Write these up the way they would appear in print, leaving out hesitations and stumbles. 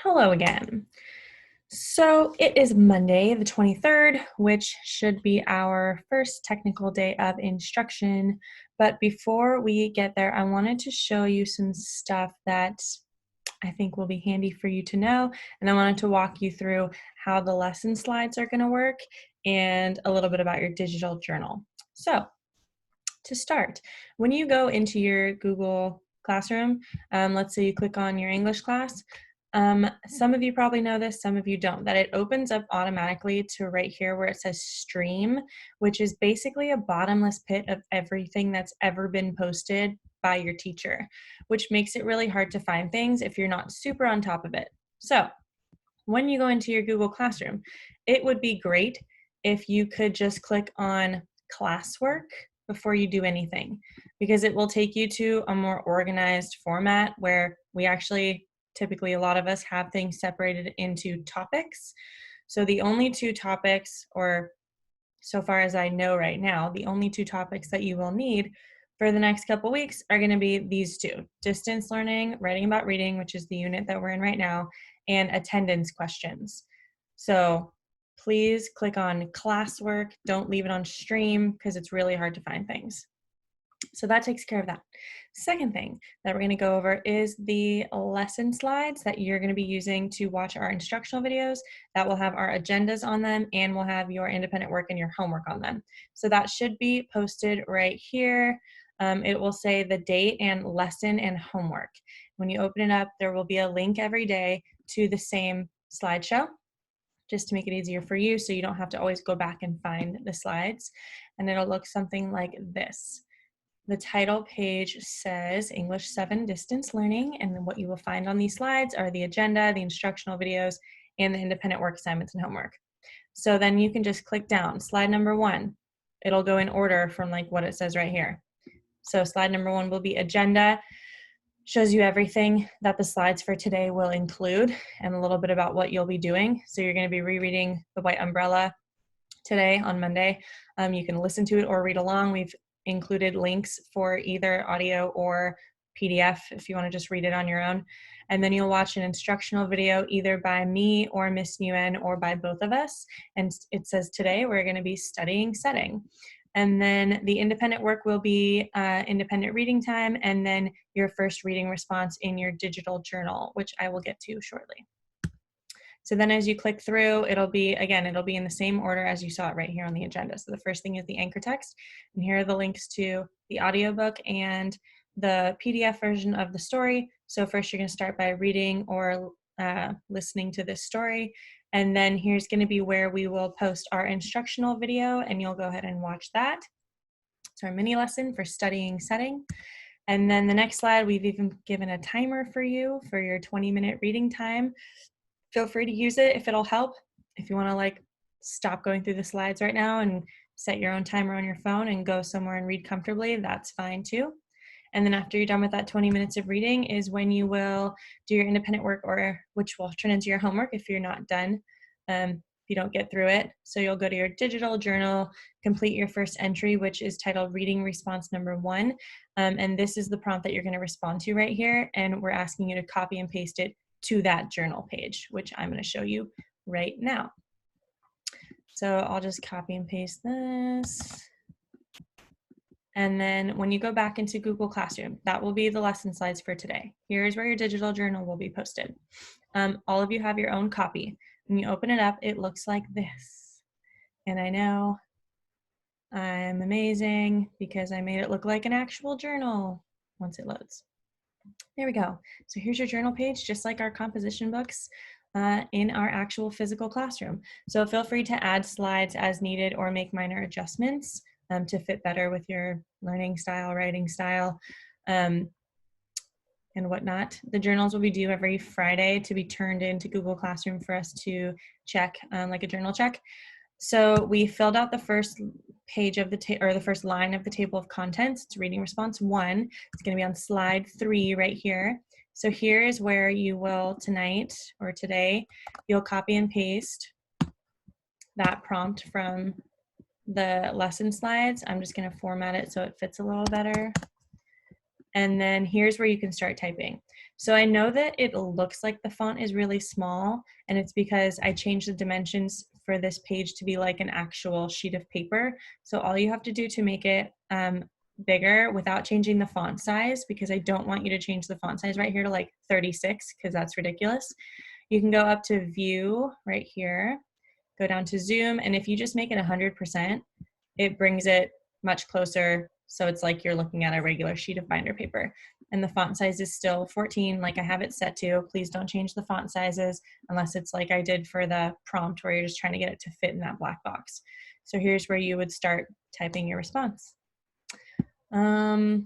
Hello again. So it is Monday, the 23rd, which should be our first technical day of instruction. But before we get there, I wanted to show you some stuff that I think will be handy for you to know. And I wanted to walk you through how the lesson slides are going to work and a little bit about your digital journal. So to start, when you go into your Google Classroom, let's say you click on your English class, some of you probably know this, some of you don't, that it opens up automatically to right here where it says stream, which is basically a bottomless pit of everything that's ever been posted by your teacher, which makes it really hard to find things if you're not super on top of it. So when you go into your Google Classroom, it would be great if you could just click on classwork before you do anything, because it will take you to a more organized format where we actually, typically a lot of us have things separated into topics. So the only two topics, or so far as I know right now, the only two topics that you will need for the next couple weeks are going to be these two: distance learning, writing about reading, which is the unit that we're in right now, and attendance questions. So please click on classwork. Don't leave it on stream because it's really hard to find things. So that takes care of that. Second thing that we're going to go over is the lesson slides that you're going to be using to watch our instructional videos. That will have our agendas on them and will have your independent work and your homework on them. So that should be posted right here. It will say the date and lesson and homework. When you open it up, there will be a link every day to the same slideshow, just to make it easier for you so you don't have to always go back and find the slides. And it'll look something like this. The title page says English 7 Distance Learning, and then what you will find on these slides are the agenda, the instructional videos, and the independent work assignments and homework. So then you can just click down. Slide number 1, it'll go in order from like what it says right here. So slide number 1 will be agenda, shows you everything that the slides for today will include and a little bit about what you'll be doing. So you're going to be rereading The White Umbrella today on Monday. You can listen to it or read along. We've included links for either audio or PDF if you want to just read it on your own. And then you'll watch an instructional video either by me or Miss Nguyen or by both of us. And it says today we're going to be studying setting. And then the independent work will be independent reading time, and then your first reading response in your digital journal, which I will get to shortly. So then as you click through, it'll be in the same order as you saw it right here on the agenda. So the first thing is the anchor text, and here are the links to the audiobook and the PDF version of the story. So first you're going to start by reading or listening to this story, and then here's going to be where we will post our instructional video, and you'll go ahead and watch that. It's our mini lesson for studying setting. And then the next slide, we've even given a timer for you for your 20-minute reading time. Feel free to use it if it'll help. If you want to like stop going through the slides right now and set your own timer on your phone and go somewhere and read comfortably, that's fine too. And then after you're done with that 20 minutes of reading is when you will do your independent work, or which will turn into your homework if you're not done, if you don't get through it. So you'll go to your digital journal, complete your first entry, which is titled Reading Response Number 1. And this is the prompt that you're going to respond to right here. And we're asking you to copy and paste it to that journal page, which I'm going to show you right now. So I'll just copy and paste this. And then when you go back into Google Classroom, that will be the lesson slides for today. Here's where your digital journal will be posted. All of you have your own copy. When you open it up, it looks like this. And I know I'm amazing because I made it look like an actual journal once it loads. There we go. So here's your journal page, just like our composition books in our actual physical classroom. So feel free to add slides as needed or make minor adjustments to fit better with your learning style, writing style, and whatnot. The journals will be due every Friday to be turned into Google Classroom for us to check, like a journal check. So we filled out the first page of the first line of the table of contents. It's reading response 1. It's going to be on slide 3 right here. So here is where you will tonight or today, you'll copy and paste that prompt from the lesson slides. I'm just going to format it so it fits a little better. And then here's where you can start typing. So I know that it looks like the font is really small, and it's because I changed the dimensions for this page to be like an actual sheet of paper. So all you have to do to make it bigger without changing the font size, because I don't want you to change the font size right here to like 36, because that's ridiculous. You can go up to view right here, go down to zoom, and if you just make it 100%, it brings it much closer, so it's like you're looking at a regular sheet of binder paper. And the font size is still 14, like I have it set to. Please don't change the font sizes unless it's like I did for the prompt where you're just trying to get it to fit in that black box. So here's where you would start typing your response. I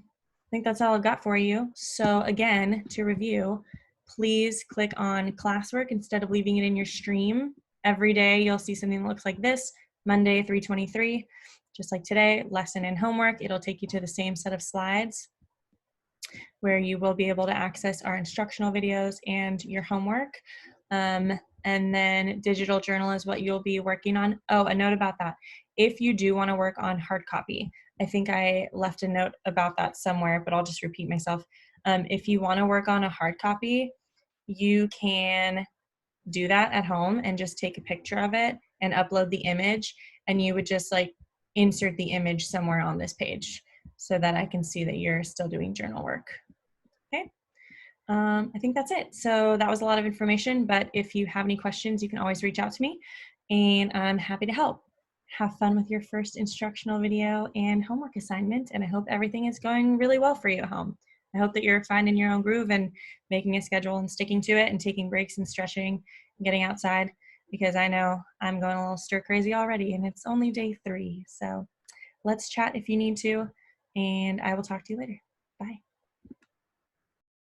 think that's all I've got for you. So again, to review, please click on classwork instead of leaving it in your stream. Every day you'll see something that looks like this, Monday 323, just like today, lesson and homework. It'll take you to the same set of slides where you will be able to access our instructional videos and your homework. And then digital journal is what you'll be working on. Oh, a note about that. If you do want to work on hard copy, I think I left a note about that somewhere, but I'll just repeat myself. If you want to work on a hard copy, you can do that at home and just take a picture of it and upload the image, and you would just like insert the image somewhere on this page so that I can see that you're still doing journal work. Okay. I think that's it. So that was a lot of information, but if you have any questions, you can always reach out to me and I'm happy to help. Have fun with your first instructional video and homework assignment, and I hope everything is going really well for you at home. I hope that you're finding your own groove and making a schedule and sticking to it and taking breaks and stretching and getting outside, because I know I'm going a little stir crazy already and it's only day 3. So let's chat if you need to, and I will talk to you later. Bye.